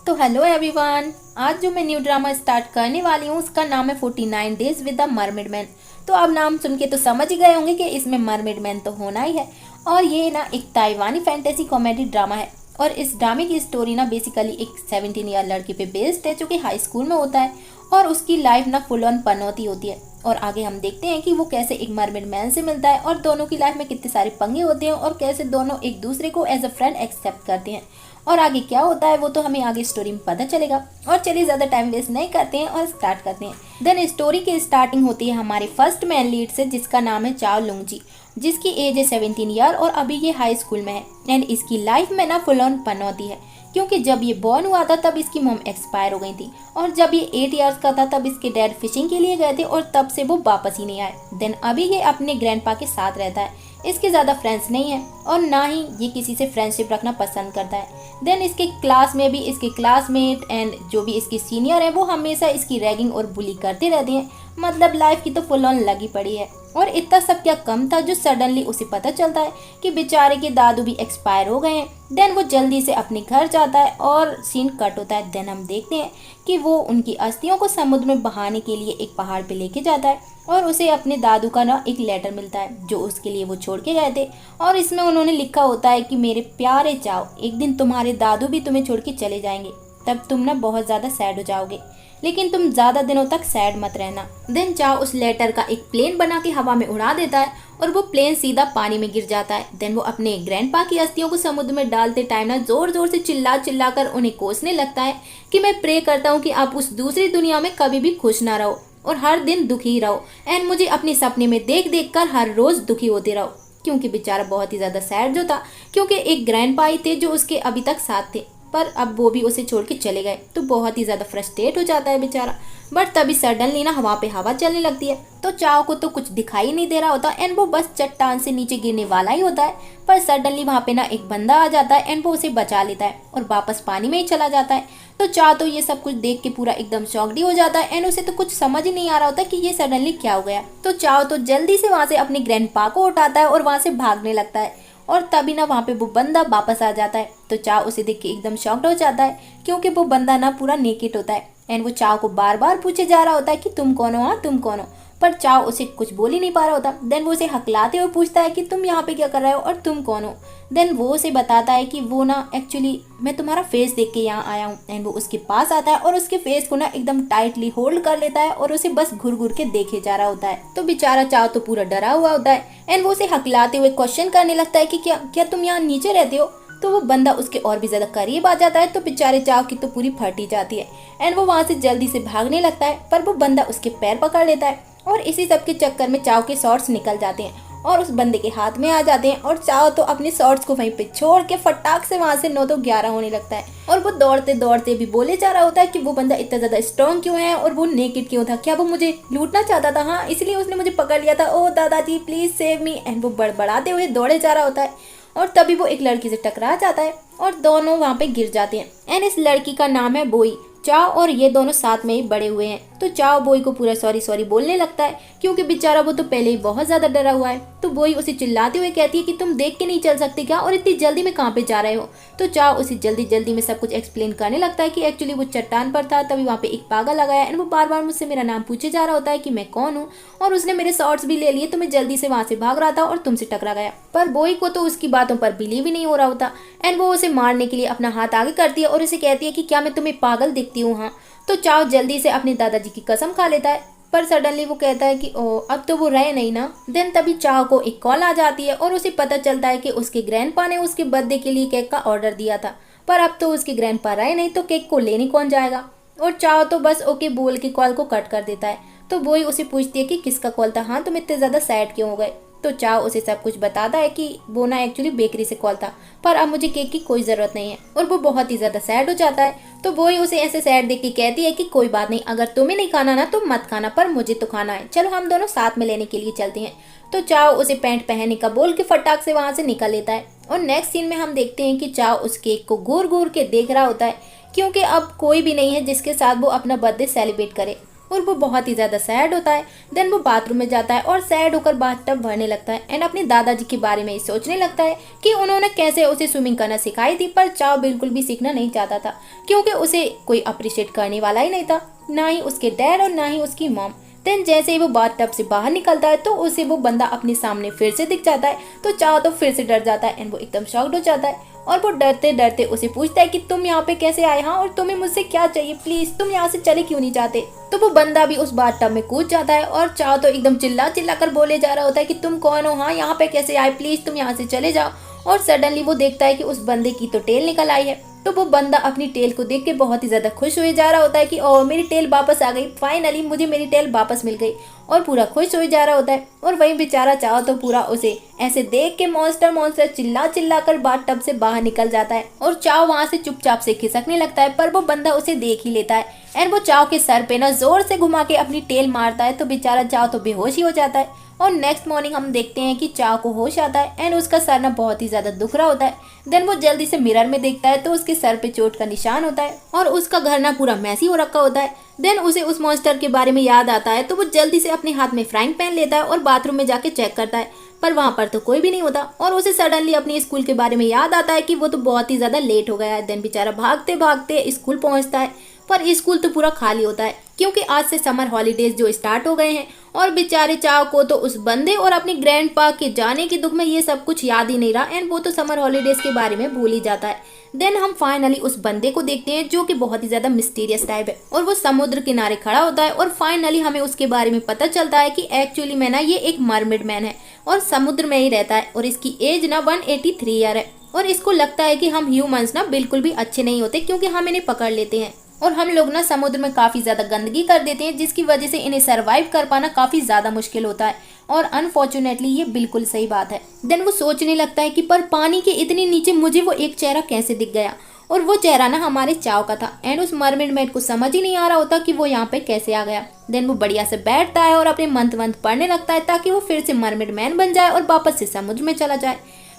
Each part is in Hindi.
तो हेलो एवरीवन, आज जो मैं न्यू ड्रामा स्टार्ट करने वाली हूँ उसका नाम है 49 days with the mermaid man. तो अब नाम सुन के तो समझ ही गए होंगे कि इसमें मरमेड मैन तो होना ही है। और ये ना एक ताइवानी फैंटेसी कॉमेडी ड्रामा है। और इस ड्रामे की स्टोरी ना बेसिकली एक 17 ईयर लड़की पे बेस्ड है जो कि हाई स्कूल में होता है। और उसकी लाइफ ना फुल ऑन पनौती होती है। और आगे हम देखते हैं कि वो कैसे एक मरमेड मैन से मिलता है और दोनों की लाइफ में कितने सारे पंगे होते हैं और कैसे दोनों एक दूसरे को एज अ फ्रेंड एक्सेप्ट करते हैं। और आगे क्या होता है वो तो हमें आगे स्टोरी में पता चलेगा। और चलिए ज़्यादा टाइम वेस्ट नहीं करते हैं और स्टार्ट करते हैं। देन स्टोरी की स्टार्टिंग होती है हमारे फर्स्ट मैन लीड से जिसका नाम है चाओ लुंगजी, जिसकी एज है 17 ईयर और अभी ये हाई स्कूल में है। एंड इसकी लाइफ में ना फुल ऑन पनौती है क्योंकि जब ये बॉर्न हुआ था तब इसकी मॉम एक्सपायर हो गई थी। और जब ये 8 इयर्स का था तब इसके डैड फिशिंग के लिए गए थे और तब से वो वापस ही नहीं आए। देन अभी ये अपने ग्रैंडपा के साथ रहता है। इसके ज़्यादा फ्रेंड्स नहीं है और ना ही ये किसी से फ्रेंडशिप रखना पसंद करता है। देन इसके क्लास में भी इसके क्लासमेट एंड जो भी इसके सीनियर है वो हमेशा इसकी रैगिंग और बुली करते रहते हैं। मतलब लाइफ की तो फुल ऑन लगी पड़ी है। और इतना सब क्या कम था जो सडनली उसे पता चलता है कि बेचारे के दादू भी एक्सपायर हो गए हैं। देन वो जल्दी से अपने घर जाता है और सीन कट होता है। देन हम देखते हैं कि वो उनकी अस्थियों को समुद्र में बहाने के लिए एक पहाड़ पे लेके जाता है और उसे अपने दादू का ना एक लेटर मिलता है जो उसके लिए वो छोड़ के गए थे। और इसमें उन्होंने लिखा होता है कि मेरे प्यारे चाओ, एक दिन तुम्हारे दादू भी तुम्हें छोड़ के चले जाएंगे, तब तुम ना बहुत ज़्यादा सैड हो जाओगे, लेकिन तुम ज़्यादा दिनों तक सैड मत रहना। देन चाओ उस लेटर का एक प्लेन बना के हवा में उड़ा देता है और वो प्लेन सीधा पानी में गिर जाता है। देन वो अपने ग्रैंडपा की अस्थियों को समुद्र में डालते टाइम ना जोर जोर से चिल्ला चिल्ला कर उन्हें कोसने लगता है कि मैं प्रे करता हूँ कि आप उस दूसरी दुनिया में कभी भी खुश ना रहो और हर दिन दुखी रहो एंड मुझे अपने सपने में देख देख कर हर रोज दुखी होते रहो। क्योंकि बेचारा बहुत ही ज़्यादा सैड जो था क्योंकि एक ग्रैंडपा ही थे जो उसके अभी तक साथ थे पर अब वो भी उसे छोड़ के चले गए। तो बहुत ही ज़्यादा फ्रस्ट्रेट हो जाता है बेचारा। बट तभी सडनली ना वहाँ पे हवा चलने लगती है तो चाओ को तो कुछ दिखाई नहीं दे रहा होता एंड वो बस चट्टान से नीचे गिरने वाला ही होता है। पर सडनली वहाँ पे ना एक बंदा आ जाता है एंड वो उसे बचा लेता है और वापस पानी में ही चला जाता है। तो चाओ तो ये सब कुछ देख के पूरा एकदम शॉक्ड हो जाता है एंड उसे तो कुछ समझ ही नहीं आ रहा होता कि ये सडनली क्या हो गया। तो चाओ तो जल्दी से वहाँ से अपने ग्रैंडपा को उठाता है और वहाँ से भागने लगता है। और तभी ना वहाँ पे वो बंदा वापस आ जाता है। तो चाओ उसे देख के एकदम शॉक्ड हो जाता है क्योंकि वो बंदा ना पूरा नेकेड होता है एंड वो चाओ को बार बार पूछे जा रहा होता है कि तुम कौन हो, हाँ तुम कौन हो। पर चाओ उसे कुछ बोल ही नहीं पा रहा होता। देन वो उसे हकलाते हुए पूछता है कि तुम यहाँ पे क्या कर रहे हो और तुम कौन हो। देन वो उसे बताता है कि वो ना एक्चुअली मैं तुम्हारा फेस देख के यहाँ आया हूँ। एंड वो उसके पास आता है और उसके फेस को ना एकदम टाइटली होल्ड कर लेता है और उसे बस घुर घुर के देखे जा रहा होता है। तो बेचारा चाओ तो पूरा डरा हुआ होता है एंड वो उसे हकलाते हुए क्वेश्चन करने लगता है कि क्या क्या तुम यहाँ नीचे रहते हो। तो वो बंदा उसके और भी ज्यादा करीब आ जाता है तो बेचारे चाव की तो पूरी फटी जाती है एंड वो वहां से जल्दी से भागने लगता है। पर वो बंदा उसके पैर पकड़ लेता है और इसी सब के चक्कर में चाव के शॉर्ट्स निकल जाते हैं और उस बंदे के हाथ में आ जाते हैं। और चाव तो अपने शॉर्ट्स को वहीं पे छोड़ के फटाक से वहां से 9 तो 11 होने लगता है। और वो दौड़ते दौड़ते भी बोले जा रहा होता है कि वो बंदा इतना ज्यादा स्ट्रॉन्ग क्यों है और वो नेकेड क्यों था, क्या वो मुझे लूटना चाहता था, हाँ इसलिए उसने मुझे पकड़ लिया था, ओ दादाजी प्लीज सेव मी। एंड वो बड़बड़ाते हुए दौड़े जा रहा होता है और तभी वो एक लड़की से टकरा जाता है और दोनों वहाँ पे गिर जाते हैं। एंड इस लड़की का नाम है बोई। चाओ और ये दोनों साथ में ही बड़े हुए हैं। तो चाओ बोई को पूरा सॉरी सॉरी बोलने लगता है क्योंकि बेचारा वो तो पहले ही बहुत ज्यादा डरा हुआ है। तो बोई उसे चिल्लाते हुए कहती है कि तुम देख के नहीं चल सकते क्या और इतनी जल्दी में कहाँ पे जा रहे हो। तो चाओ उसे जल्दी जल्दी में सब कुछ एक्सप्लेन करने लगता है कि एक्चुअली वो चट्टान पर था तभी वहाँ पे एक पागल आ गया एंड वो बार बार मुझसे मेरा नाम पूछे जा रहा होता है कि मैं कौन हूँ और उसने मेरे शॉर्ट्स भी ले लिए तो मैं जल्दी से वहाँ से भाग रहा था और तुमसे टकरा गया। पर बोई को तो उसकी बातों पर बिलीव ही नहीं हो रहा होता एंड वो उसे मारने के लिए अपना हाथ आगे करती है और उसे कहती है कि क्या मैं तुम्हें पागल दिखती हूँ, हाँ। तो चाओ जल्दी से अपने दादाजी की कसम खा लेता है पर सडनली वो कहता है कि ओ अब तो वो रहे नहीं ना। देन तभी चाओ को एक कॉल आ जाती है और उसे पता चलता है कि उसके ग्रैंडपा ने उसके बर्थडे के लिए केक का ऑर्डर दिया था पर अब तो उसके ग्रैंडपा रहे नहीं तो केक को लेने कौन जाएगा। और चाओ तो बस ओके बोल के कॉल को कट कर देता है। तो वही उसे पूछती है कि किसका कॉल था, हाँ तुम इतने ज्यादा सैड क्यों हो गए। तो चाओ उसे सब कुछ बताता है कि वो ना एक्चुअली बेकरी से कॉल था पर अब मुझे केक की कोई जरूरत नहीं है और वो बहुत ही ज्यादा सैड हो जाता है। तो वो ही उसे ऐसे सैड देख के कहती है कि कोई बात नहीं, अगर तुम्हें नहीं खाना ना तो मत खाना पर मुझे तो खाना है, चलो हम दोनों साथ में लेने के लिए चलते हैं। तो चाओ उसे पैंट पहनने का बोल के फटाक से वहां से निकल लेता है। और नेक्स्ट सीन में हम देखते हैं कि चाओ उस केक को घूर घूर के देख रहा होता है क्योंकि अब कोई भी नहीं है जिसके साथ वो अपना बर्थडे सेलिब्रेट करे। और वो बहुत ही ज़्यादा सैड होता है। देन वो बाथरूम में जाता है और सैड होकर बाथटब भरने लगता है एंड अपने दादाजी के बारे में सोचने लगता है कि उन्होंने कैसे उसे स्विमिंग करना सिखाई थी, पर चाव बिल्कुल भी सीखना नहीं चाहता था क्योंकि उसे कोई अप्रिशिएट करने वाला ही नहीं था, ना ही उसके डैड और ना ही उसकी मॉम। देन जैसे ही वो बाथटब से बाहर निकलता है तो उसे वो बंदा अपने सामने फिर से दिख जाता है। तो चाव तो फिर से डर जाता है एंड वो एकदम शॉक्ड हो जाता है और वो डरते डरते उसे पूछता है कि तुम यहाँ पे कैसे आए, हाँ, और तुम्हें मुझसे क्या चाहिए, प्लीज तुम यहाँ से चले क्यों नहीं जाते। तो वो बंदा भी उस बाथटब में कूद जाता है और चाव तो एकदम चिल्ला चिल्ला कर बोले जा रहा होता है कि तुम कौन हो, हाँ यहाँ पे कैसे आए, प्लीज तुम यहाँ से चले जाओ। और सडनली वो देखता है कि उस बंदे की तो टेल निकल आई है। तो वो बंदा अपनी टेल को देख के बहुत ही ज्यादा खुश हुए जा रहा होता है कि ओ मेरी टेल वापस आ गई, फाइनली मुझे मेरी टेल वापस मिल गई, और पूरा खुश हुए जा रहा होता है। और वहीं बेचारा चाव तो पूरा उसे ऐसे देख के मॉन्स्टर मॉन्स्टर चिल्ला चिल्ला कर बाथटब से बाहर निकल जाता है और चाव वहां से चुपचाप से खिसकने लगता है, पर वो बंदा उसे देख ही लेता है एंड वो चाव के सर पे ना जोर से घुमा के अपनी टेल मारता है। तो बेचारा चाव तो बेहोश ही हो जाता है और नेक्स्ट मॉर्निंग हम देखते हैं कि चाव को होश आता है एंड उसका सर ना बहुत ही ज्यादा दुख रहा होता है। देन वो जल्दी से मिरर में देखता है तो उसके सर पे चोट का निशान होता है और उसका घर ना पूरा मैसी हो रखा होता है। देन उसे उस मॉन्स्टर के बारे में याद आता है तो वो जल्दी से अपने हाथ में फ्राइंग पैन लेता है और बाथरूम में जाके चेक करता है, पर वहां पर तो कोई भी नहीं होता और उसे सडनली अपनी स्कूल के बारे में याद आता है कि वो तो बहुत ही ज्यादा लेट हो गया है। देन बेचारा भागते भागते स्कूल पहुंचता है, पर स्कूल तो पूरा खाली होता है क्योंकि आज से समर हॉलीडेज जो स्टार्ट हो गए हैं। और बेचारे चाव को तो उस बंदे और अपने ग्रैंडपा के जाने के दुख में ये सब कुछ याद ही नहीं रहा एंड वो तो समर हॉलीडेज के बारे में भूल ही जाता है। देन हम फाइनली उस बंदे को देखते हैं जो कि बहुत ही ज्यादा मिस्टीरियस टाइप है और वो समुद्र किनारे खड़ा होता है और फाइनली हमें उसके बारे में पता चलता है कि एक्चुअली में ना ये एक मरमिड मैन है और समुद्र में ही रहता है और इसकी एज ना 183 ईयर है और इसको लगता है कि हम ह्यूमंस ना बिल्कुल भी अच्छे नहीं होते क्योंकि हम इन्हें पकड़ लेते हैं और हम लोग ना समुद्र में काफी ज्यादा गंदगी कर देते हैं जिसकी वजह से इन्हें सरवाइव कर पाना काफी ज्यादा मुश्किल होता है और अनफॉर्चुनेटली ये बिल्कुल सही बात है। देन वो सोचने लगता है कि पर पानी के इतने नीचे मुझे वो एक चेहरा कैसे दिख गया और वो चेहरा ना हमारे चाव का था एंड उस मरमिड मैन को समझ ही नहीं आ रहा होता कि वो यहाँ पे कैसे आ गया। देन वो बढ़िया से बैठता है और अपने मंत्र वंत्र पढ़ने लगता है ताकि वो फिर से मरमिड मैन बन जाए और वापस से समुद्र में चला जाए,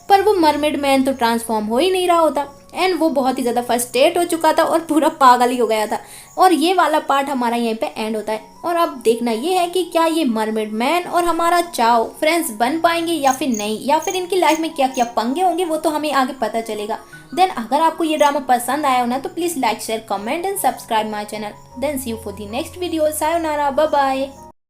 पर वो मरमिड मैन तो ट्रांसफॉर्म हो ही नहीं रहा होता एंड वो बहुत ही ज़्यादा फ्रस्ट्रेट हो चुका था और पूरा पागल ही हो गया था। और ये वाला पार्ट हमारा यहीं पे एंड होता है और अब देखना ये है कि क्या ये मरमिड मैन और हमारा चाव फ्रेंड्स बन पाएंगे या फिर नहीं, या फिर इनकी लाइफ में क्या क्या पंगे होंगे वो तो हमें आगे पता चलेगा। देन अगर आपको ये ड्रामा पसंद आया हो ना तो please like share comment and subscribe my channel. Then see you for the next video. Sayonara, bye bye.